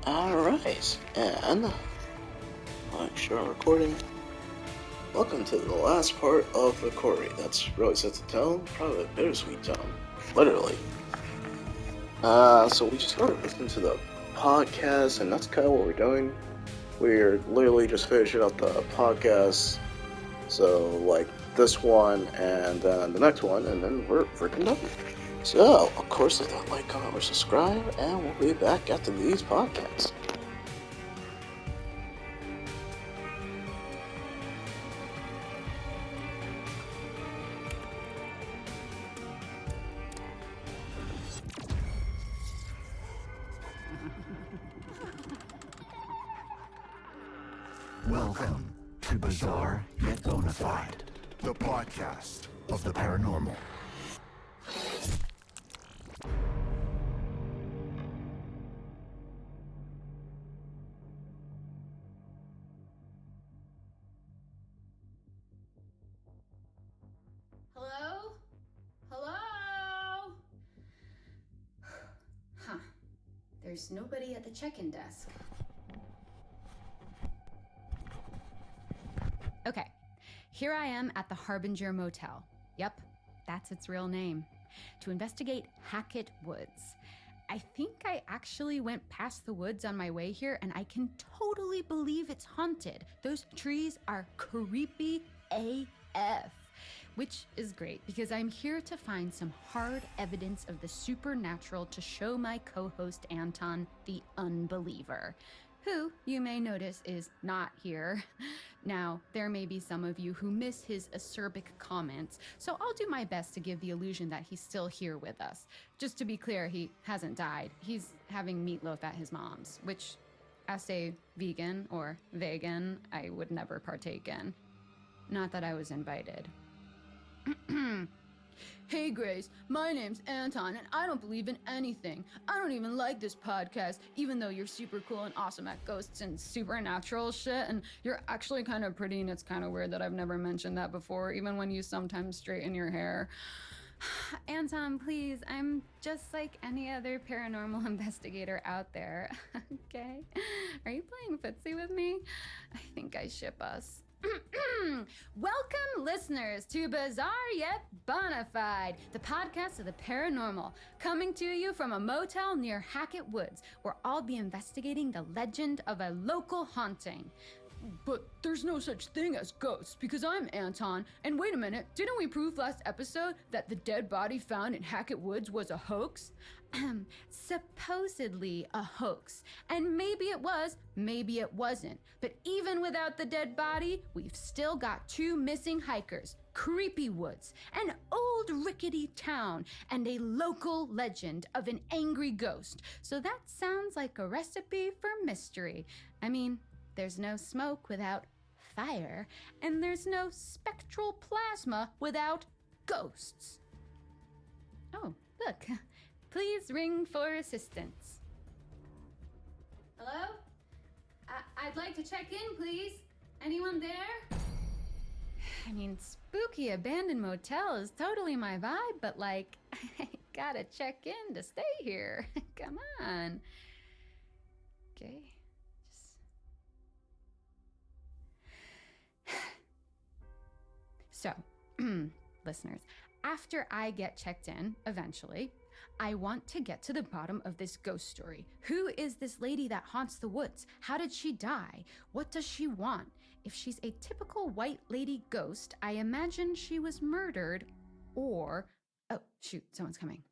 Alright, and make sure I'm recording. Welcome to the last part of the Corey. That's really set to tone, probably a bittersweet tone, literally. So we just started listening to the podcast, and that's kind of what we're doing. We're literally just finishing up the podcast, so like this one, and then the next one, and then we're freaking done. So, of course, hit that like, comment, or subscribe, and we'll be back after these podcasts. Welcome to Bizarre Yet Bonafide, the podcast of the paranormal. Hello? Hello? Huh. There's nobody at the check-in desk. Okay, here I am at the Harbinger Motel. Yep, that's its real name. To investigate Hackett Woods. I think I actually went past the woods on my way here, and I can totally believe it's haunted. Those trees are creepy AF. Which is great, because I'm here to find some hard evidence of the supernatural to show my co-host Anton the unbeliever, who, you may notice, is not here. Now, there may be some of you who miss his acerbic comments, so I'll do my best to give the illusion that he's still here with us. Just to be clear, he hasn't died. He's having meatloaf at his mom's, which, as a vegan or vegan, I would never partake in. Not that I was invited. Hey Grace, my name's Anton, and I don't believe in anything. I don't even like this podcast, even though you're super cool and awesome at ghosts and supernatural shit, and you're actually kind of pretty, and it's kind of weird that I've never mentioned that before, even when you sometimes straighten your hair. Anton, please, I'm just like any other paranormal investigator out there, okay? Are you playing footsie with me? I think I ship us. Welcome, listeners, to Bizarre Yet Bonafide, the podcast of the paranormal, coming to you from a motel near Hackett Woods, where I'll be investigating the legend of a local haunting. But there's no such thing as ghosts, because I'm Anton, and wait a minute, didn't we prove last episode that the dead body found in Hackett Woods was a hoax? Supposedly a hoax. And maybe it was, maybe it wasn't. But even without the dead body, we've still got two missing hikers, creepy woods, an old rickety town, and a local legend of an angry ghost. So that sounds like a recipe for mystery. I mean, there's no smoke without fire, and there's no spectral plasma without ghosts. Oh, look. Please ring for assistance. Hello? I'd like to check in, please. Anyone there? I mean, spooky abandoned motel is totally my vibe, but like, I gotta check in to stay here. Come on. Okay. So, listeners, after I get checked in, eventually, I want to get to the bottom of this ghost story. Who is this lady that haunts the woods? How did she die? What does she want? If she's a typical white lady ghost, I imagine she was murdered, or... Oh, shoot, someone's coming.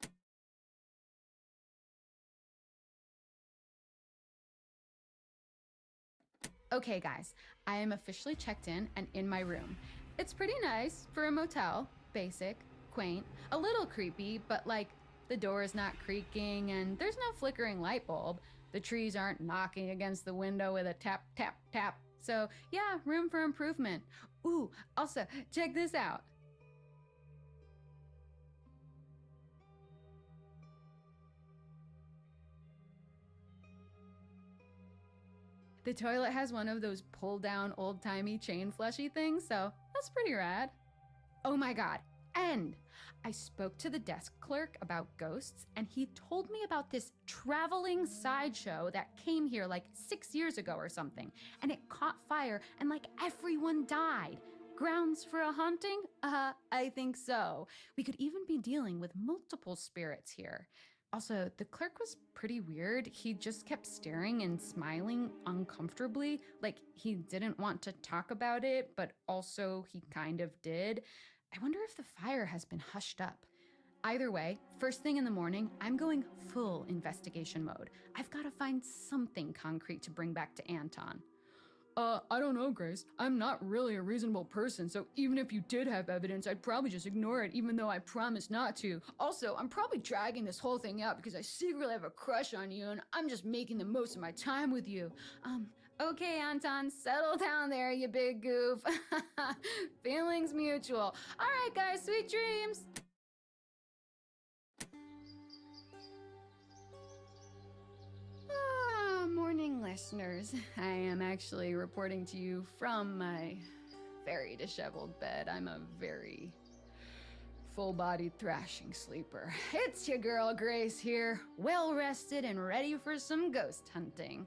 Okay, guys, I am officially checked in and in my room. It's pretty nice for a motel, basic, quaint, a little creepy, but like, the door is not creaking and there's no flickering light bulb. The trees aren't knocking against the window with a tap, tap, tap. So yeah, room for improvement. Ooh, also, check this out. The toilet has one of those pull-down old-timey chain flushy things, so that's pretty rad. Oh my god, end. I spoke to the desk clerk about ghosts, and he told me about this traveling sideshow that came here like 6 years ago or something, and it caught fire and like everyone died. Grounds for a haunting? I think so. We could even be dealing with multiple spirits here. Also, the clerk was pretty weird. He just kept staring and smiling uncomfortably, like he didn't want to talk about it, but also he kind of did. I wonder if the fire has been hushed up. Either way, first thing in the morning, I'm going full investigation mode. I've got to find something concrete to bring back to Anton. I don't know, Grace. I'm not really a reasonable person, so even if you did have evidence, I'd probably just ignore it, even though I promised not to. Also, I'm probably dragging this whole thing out because I secretly have a crush on you, and I'm just making the most of my time with you. Okay, Anton, settle down there, you big goof. Feelings mutual. All right, guys, sweet dreams. Morning, listeners. I am actually reporting to you from my very disheveled bed. I'm a very full-bodied thrashing sleeper. It's your girl Grace here, well-rested and ready for some ghost hunting.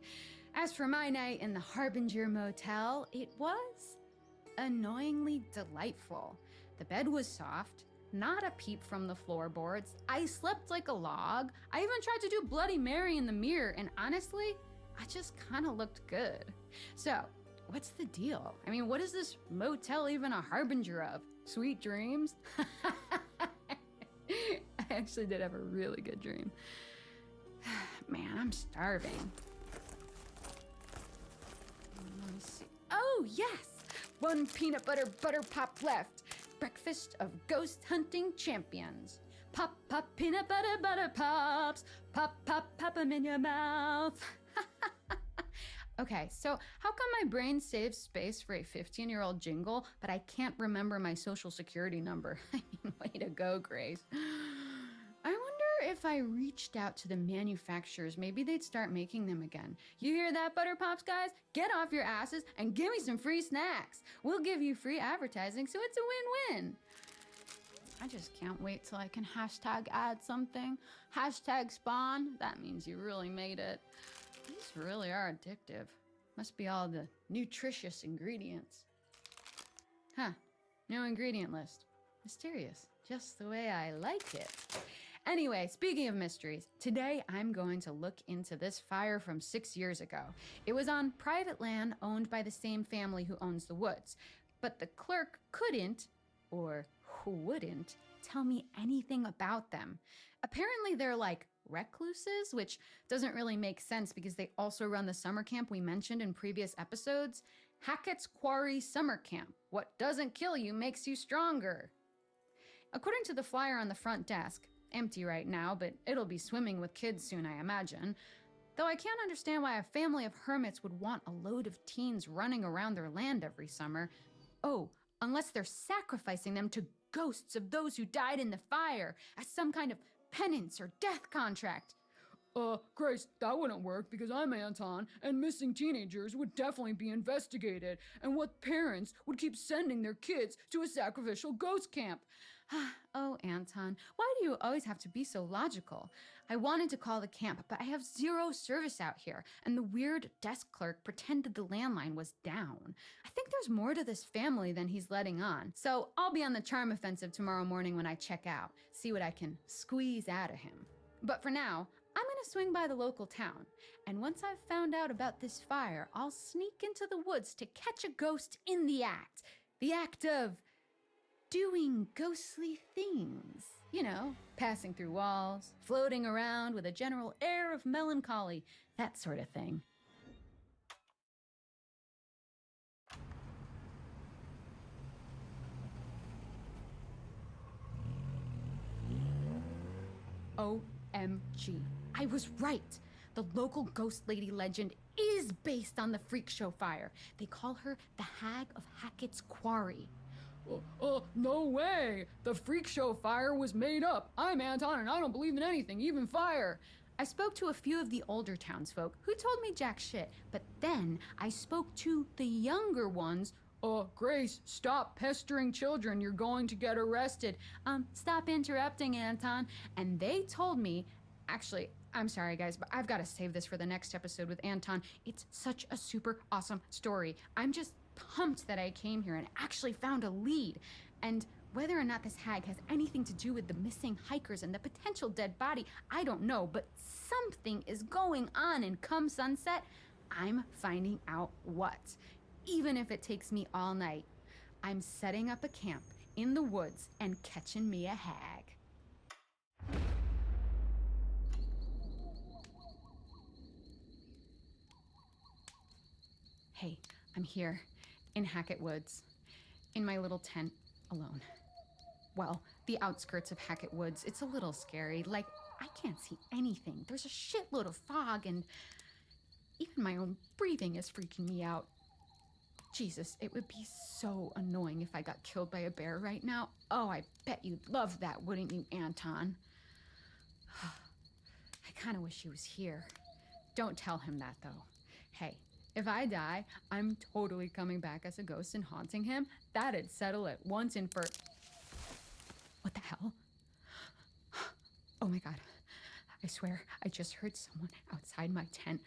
As for my night in the Harbinger Motel, it was annoyingly delightful. The bed was soft, not a peep from the floorboards. I slept like a log. I even tried to do Bloody Mary in the mirror, and honestly, I just kind of looked good. So, what's the deal? I mean, what is this motel even a harbinger of? Sweet dreams? I actually did have a really good dream. Man, I'm starving. Let me see. Oh, yes! One peanut butter pop left. Breakfast of ghost hunting champions. Pop, peanut butter pops. Pop, pop 'em in your mouth. Okay, so how come my brain saves space for a 15-year-old jingle, but I can't remember my social security number? I mean, way to go, Grace. I wonder if I reached out to the manufacturers, maybe they'd start making them again. You hear that, Butter Pops guys? Get off your asses and give me some free snacks. We'll give you free advertising, so it's a win-win. I just can't wait till I can hashtag add something. Hashtag spawn. That means you really made it. These really are addictive. Must be all the nutritious ingredients. Huh, no ingredient list. Mysterious, just the way I like it. Anyway, speaking of mysteries, today I'm going to look into this fire from 6 years ago. It was on private land owned by the same family who owns the woods, but the clerk couldn't, or wouldn't, tell me anything about them. Apparently they're like recluses, which doesn't really make sense because they also run the summer camp we mentioned in previous episodes. Hackett's Quarry Summer Camp. What doesn't kill you makes you stronger. According to the flyer on the front desk, empty right now, but it'll be swimming with kids soon, I imagine. Though I can't understand why a family of hermits would want a load of teens running around their land every summer. Oh, unless they're sacrificing them to ghosts of those who died in the fire as some kind of penance or death contract. Grace, that wouldn't work because I'm Anton, and missing teenagers would definitely be investigated, and what parents would keep sending their kids to a sacrificial ghost camp? Oh, Anton, why do you always have to be so logical? I wanted to call the camp, but I have zero service out here, and the weird desk clerk pretended the landline was down. I think there's more to this family than he's letting on, so I'll be on the charm offensive tomorrow morning when I check out, see what I can squeeze out of him. But for now, I'm gonna swing by the local town, and once I've found out about this fire, I'll sneak into the woods to catch a ghost in the act of doing ghostly things. You know, passing through walls, floating around with a general air of melancholy, that sort of thing. OMG, I was right. The local ghost lady legend is based on the freak show fire. They call her the Hag of Hackett's Quarry. No way! The freak show fire was made up. I'm Anton and I don't believe in anything, even fire. I spoke to a few of the older townsfolk who told me jack shit, but then I spoke to the younger ones Grace, stop pestering children. You're going to get arrested. Stop interrupting, Anton. And they told me, actually, I'm sorry, guys, but I've got to save this for the next episode with Anton. It's such a super awesome story. I'm just pumped that I came here and actually found a lead. And whether or not this hag has anything to do with the missing hikers and the potential dead body, I don't know, but something is going on, and come sunset, I'm finding out what. Even if it takes me all night, I'm setting up a camp in the woods and catching me a hag. Hey, I'm here in Hackett Woods, in my little tent, alone. Well, the outskirts of Hackett Woods. It's a little scary. Like, I can't see anything. There's a shitload of fog, and even my own breathing is freaking me out. Jesus, it would be so annoying if I got killed by a bear right now. Oh, I bet you'd love that, wouldn't you, Anton? I kind of wish he was here. Don't tell him that, though. Hey, if I die, I'm totally coming back as a ghost and haunting him. That'd settle it once and for... What the hell? Oh my God. I swear, I just heard someone outside my tent.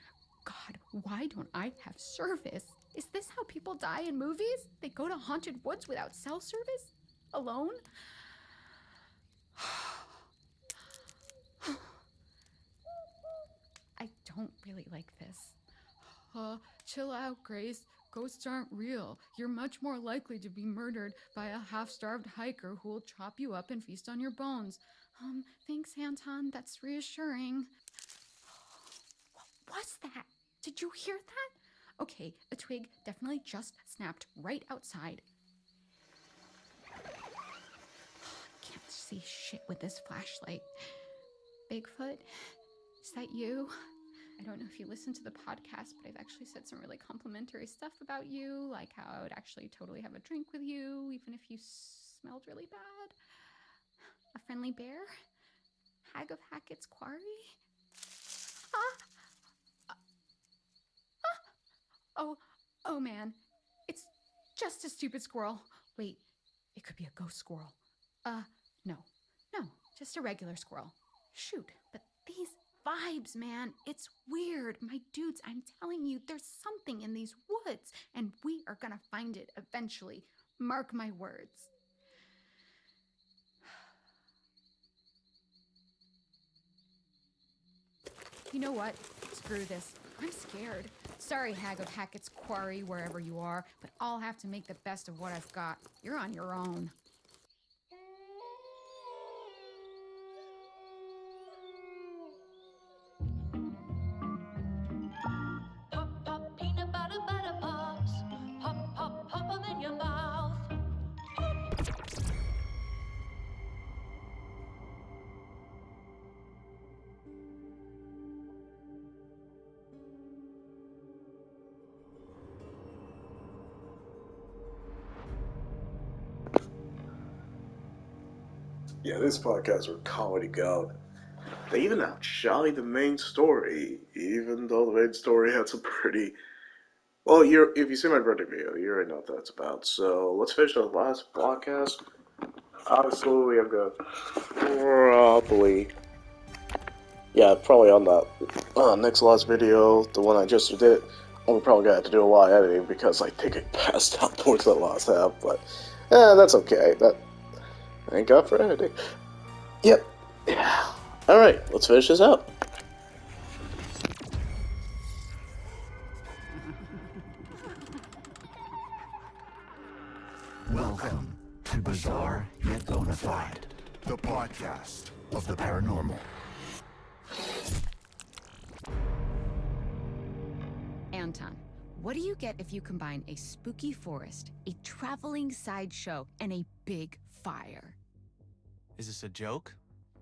God, why don't I have service? Is this how people die in movies? They go to haunted woods without cell service? Alone? I don't really like this. Chill out, Grace. Ghosts aren't real. You're much more likely to be murdered by a half-starved hiker who will chop you up and feast on your bones. Thanks, Anton. That's reassuring. What was that? Did you hear that? Okay, a twig definitely just snapped right outside. Can't see shit with this flashlight. Bigfoot? Is that you? I don't know if you listen to the podcast, but I've actually said some really complimentary stuff about you, like how I would actually totally have a drink with you, even if you smelled really bad. A friendly bear? Hag of Hackett's Quarry? Oh man, it's just a stupid squirrel. Wait, it could be a ghost squirrel. No, just a regular squirrel. Shoot, but these vibes, man, it's weird. My dudes, I'm telling you, there's something in these woods, and we are gonna find it eventually. Mark my words. You know what? Screw this. I'm scared. Sorry, Hag of Hackett's Quarry, wherever you are, but I'll have to make the best of what I've got. You're on your own. Pop, pop, peanut butter, butter pops. Pop, pop, pop 'em in your mouth. Yeah, this podcast are comedy gold. They even outshine the main story, even though the main story had some pretty... Well, if you see my verdict video, you already know what that's about. So, let's finish the last podcast. Obviously, I'm gonna probably... Yeah, probably on the next last video, the one I just did, I'm probably gonna have to do a lot of editing because I think I passed out towards the last half, but that's okay. Thank God for editing. Yep. Yeah. Alright, let's finish this out. Welcome to Bizarre Yet Bonafide, the podcast of the paranormal. Anton, what do you get if you combine a spooky forest, a traveling sideshow, and a big fire? Is this a joke?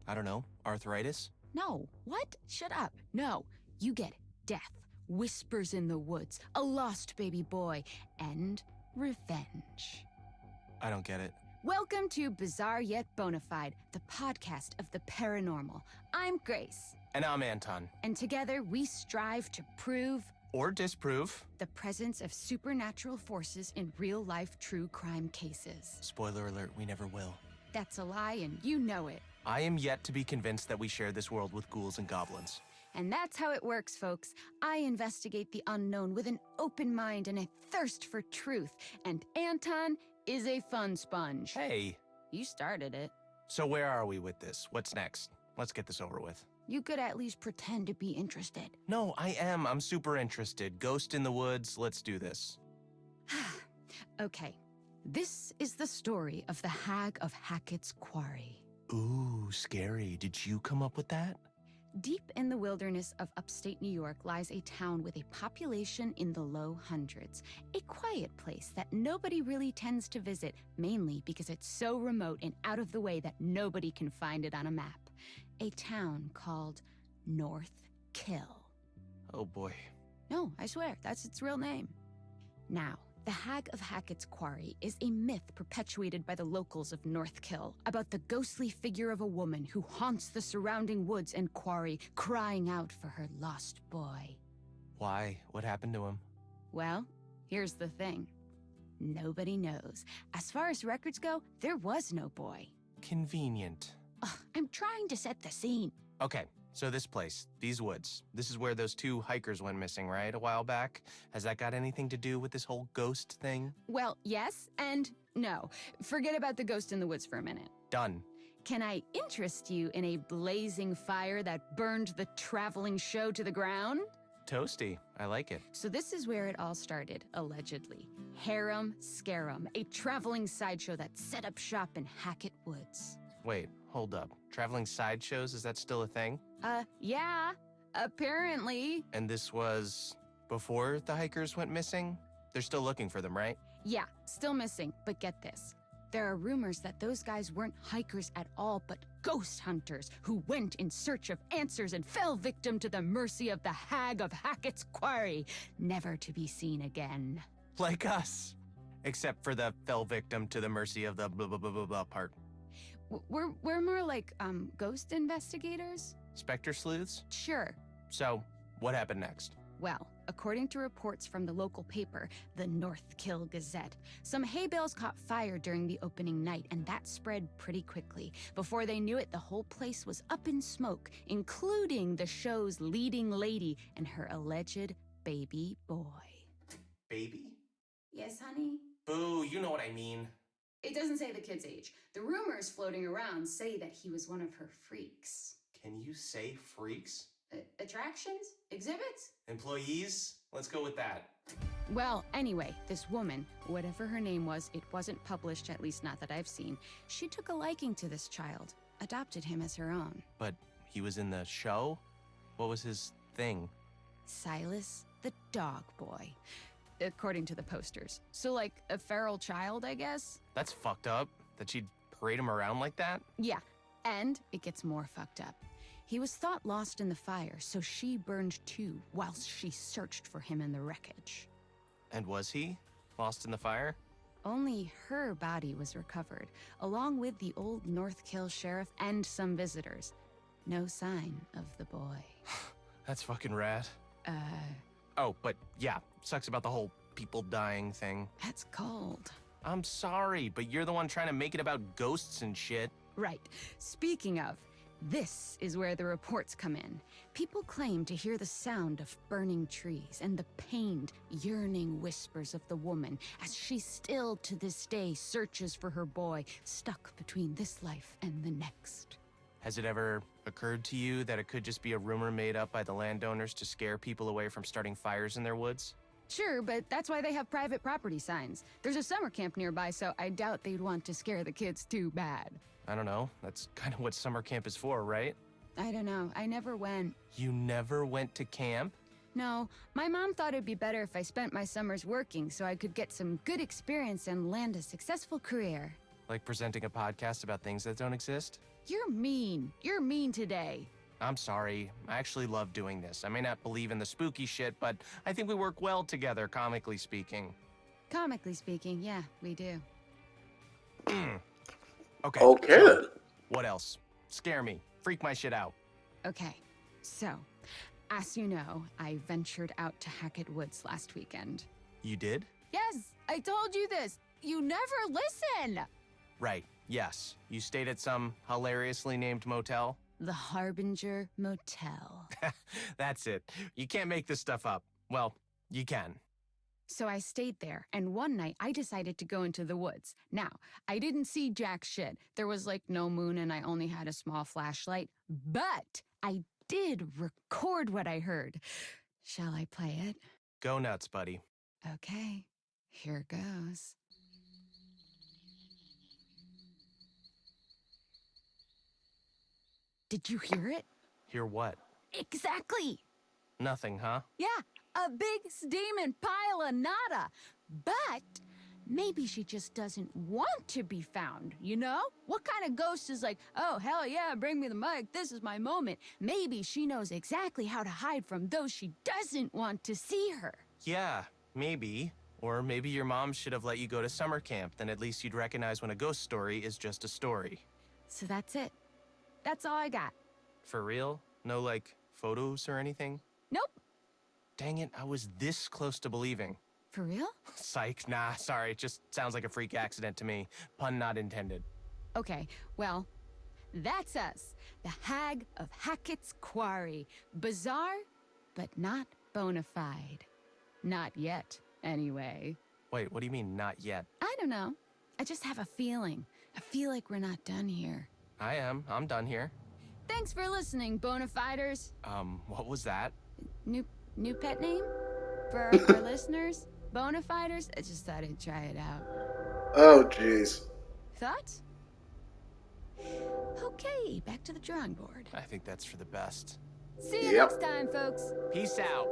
I don't know. Arthritis? No. What? Shut up. No. You get death, whispers in the woods, a lost baby boy, and revenge. I don't get it. Welcome to Bizarre Yet Bonafide, the podcast of the paranormal. I'm Grace. And I'm Anton. And together we strive to prove Or disprove. the presence of supernatural forces in real-life true crime cases. Spoiler alert, we never will. That's a lie, and you know it. I am yet to be convinced that we share this world with ghouls and goblins. And that's how it works, folks. I investigate the unknown with an open mind and a thirst for truth. And Anton is a fun sponge. Hey, You started it. so where are we with this? What's next? Let's get this over with. You could at least pretend to be interested. No, I am. I'm super interested. Ghost in the woods, let's do this. Okay. This is the story of the Hag of Hackett's Quarry. Ooh, scary. Did you come up with that? Deep in the wilderness of upstate New York lies a town with a population in the low hundreds. A quiet place that nobody really tends to visit, mainly because it's so remote and out of the way that nobody can find it on a map. A town called North Kill. Oh boy. No, I swear, that's its real name. Now, the Hag of Hackett's Quarry is a myth perpetuated by the locals of North Kill about the ghostly figure of a woman who haunts the surrounding woods and quarry, crying out for her lost boy. Why? What happened to him? Well, here's the thing. Nobody knows. As far as records go, there was no boy. Convenient. Ugh, I'm trying to set the scene. Okay, so this place, these woods, this is where those 2 hikers went missing, right? A while back? Has that got anything to do with this whole ghost thing? Well, yes and no. Forget about the ghost in the woods for a minute. Done. Can I interest you in a blazing fire that burned the traveling show to the ground? Toasty. I like it. So this is where it all started, allegedly. Harem Scarum, a traveling sideshow that set up shop in Hackett Woods. Wait, hold up. Traveling sideshows, is that still a thing? Yeah, apparently. And this was before the hikers went missing? They're still looking for them, right? Yeah, still missing, but get this. There are rumors that those guys weren't hikers at all, but ghost hunters who went in search of answers and fell victim to the mercy of the Hag of Hackett's Quarry, never to be seen again. Like us. Except for the fell victim to the mercy of the blah blah blah blah blah part. We're more like, ghost investigators? Spectre sleuths? Sure. So, what happened next? Well, according to reports from the local paper, the North Kill Gazette, some hay bales caught fire during the opening night, and that spread pretty quickly. Before they knew it, the whole place was up in smoke, including the show's leading lady and her alleged baby boy. Baby? Yes, honey? Boo, you know what I mean. It doesn't say the kid's age. The rumors floating around say that he was one of her freaks. Can you say freaks? Attractions? Exhibits? Employees? Let's go with that. Well, anyway, this woman, whatever her name was, it wasn't published, at least not that I've seen. She took a liking to this child, adopted him as her own. But he was in the show? What was his thing? Silas, the dog boy, according to the posters. So like a feral child, I guess? That's fucked up. That she'd parade him around like that? Yeah, and it gets more fucked up. He was thought lost in the fire, so she burned too, whilst she searched for him in the wreckage. And was he? Lost in the fire? Only her body was recovered, along with the old North Kill sheriff and some visitors. No sign of the boy. That's fucking rad. Oh, but yeah, sucks about the whole people dying thing. That's cold. I'm sorry, but you're the one trying to make it about ghosts and shit. Right. Speaking of, this is where the reports come in. People claim to hear the sound of burning trees and the pained, yearning whispers of the woman as she still to this day searches for her boy, stuck between this life and the next. Has it ever occurred to you that it could just be a rumor made up by the landowners to scare people away from starting fires in their woods? Sure, but that's why they have private property signs. There's a summer camp nearby, so I doubt they'd want to scare the kids too bad. I don't know. That's kind of what summer camp is for, right? I don't know. I never went. You never went to camp? No, my mom thought it'd be better if I spent my summers working so I could get some good experience and land a successful career. Like presenting a podcast about things that don't exist? You're mean. You're mean today. I'm sorry. I actually love doing this. I may not believe in the spooky shit, but I think we work well together, comically speaking. Comically speaking, yeah, we do. Okay. Okay then. What else? Scare me. Freak my shit out. Okay, so as you know, I ventured out to Hackett Woods last weekend. You did? Yes, I told you this. You never listen. Right, yes. You stayed at some hilariously named motel? The Harbinger Motel. That's it. You can't make this stuff up. Well, you can. So I stayed there, and one night I decided to go into the woods. Now, I didn't see jack shit. There was like no moon and I only had a small flashlight, but I did record what I heard. Shall I play it? Go nuts, buddy. Okay, here goes. Did you hear it? Hear what? Exactly. Nothing, huh? Yeah, a big steaming pile of nada. But maybe she just doesn't want to be found, you know? What kind of ghost is like, oh, hell yeah, bring me the mic, this is my moment. Maybe she knows exactly how to hide from those she doesn't want to see her. Yeah, maybe. Or maybe your mom should have let you go to summer camp. Then at least you'd recognize when a ghost story is just a story. So that's it. That's all I got. For real? No, like, photos or anything? Nope. Dang it, I was this close to believing. For real? Psych, nah, sorry, it just sounds like a freak accident to me. Pun not intended. Okay, well, that's us. The Hag of Hackett's Quarry. Bizarre, but not bona fide. Not yet, anyway. Wait, what do you mean, not yet? I don't know. I just have a feeling. I feel like we're not done here. I'm done here. Thanks for listening, Bonafiders. What was that? New pet name? For our listeners? Bonafiders? I just thought I'd try it out. Oh, jeez. Thoughts? Okay, back to the drawing board. I think that's for the best. See you Yep. next time, folks. Peace out.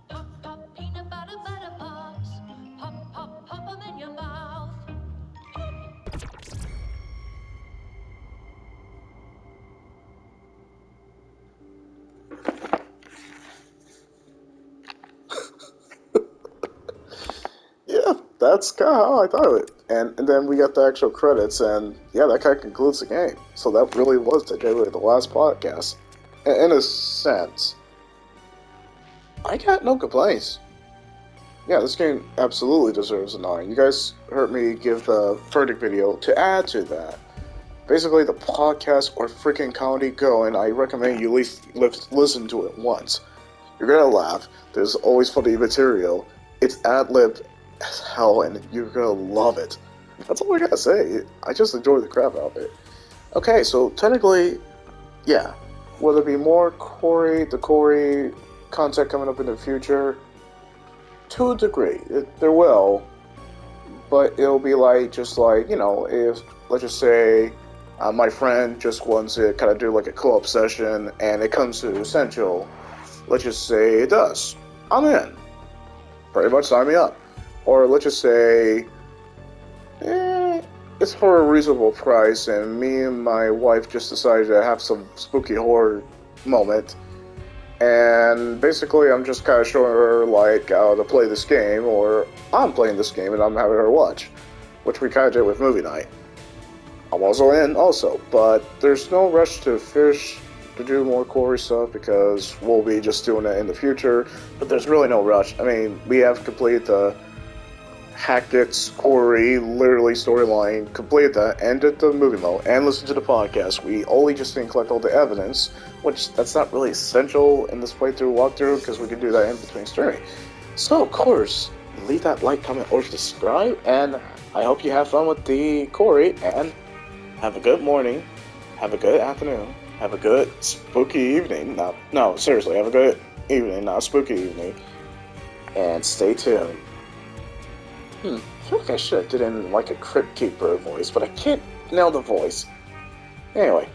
Pop, pop, peanut butter, butter pops. Pop, pop, pop 'em in your mouth. Yeah, that's kind of how I thought of it. And then we got the actual credits, and yeah, that kind of concludes the game. So that really was technically the last podcast. In a sense, I got no complaints. Yeah, this game absolutely deserves a 9. You guys heard me give the verdict video. To add to that, basically the podcast or freaking comedy going, I recommend you at least listen to it once. You're gonna laugh. There's always funny material. It's ad-libbed as hell, and you're gonna love it. That's all I gotta say. I just enjoy the crap out of it. Okay, so technically, yeah. Will there be more the Corey content coming up in the future? To a degree, there will. But it'll be just like, if, let's just say, my friend just wants to kind of do like a co-op session, and it comes to Essential, let's just say it does. I'm in. Pretty much sign me up. Or let's just say, it's for a reasonable price, and me and my wife just decided to have some spooky horror moment. And basically, I'm just kind of showing her how to play this game, or I'm playing this game and I'm having her watch, which we kind of did with movie night. I'm also in, but there's no rush to do more Corey stuff because we'll be just doing it in the future. But there's really no rush. I mean, we have completed the Hackett's Corey literally storyline, completed that, ended the movie mode, and listened to the podcast. We only just didn't collect all the evidence, which that's not really essential in this playthrough walkthrough because we can do that in between streaming. So, of course, leave that like, comment, or subscribe, and I hope you have fun with the Corey, and have a good morning, have a good afternoon, have a good spooky evening. No, seriously, have a good evening, not spooky evening, and stay tuned. I feel like I should have did it in a Crypt Keeper voice, but I can't nail the voice. Anyway,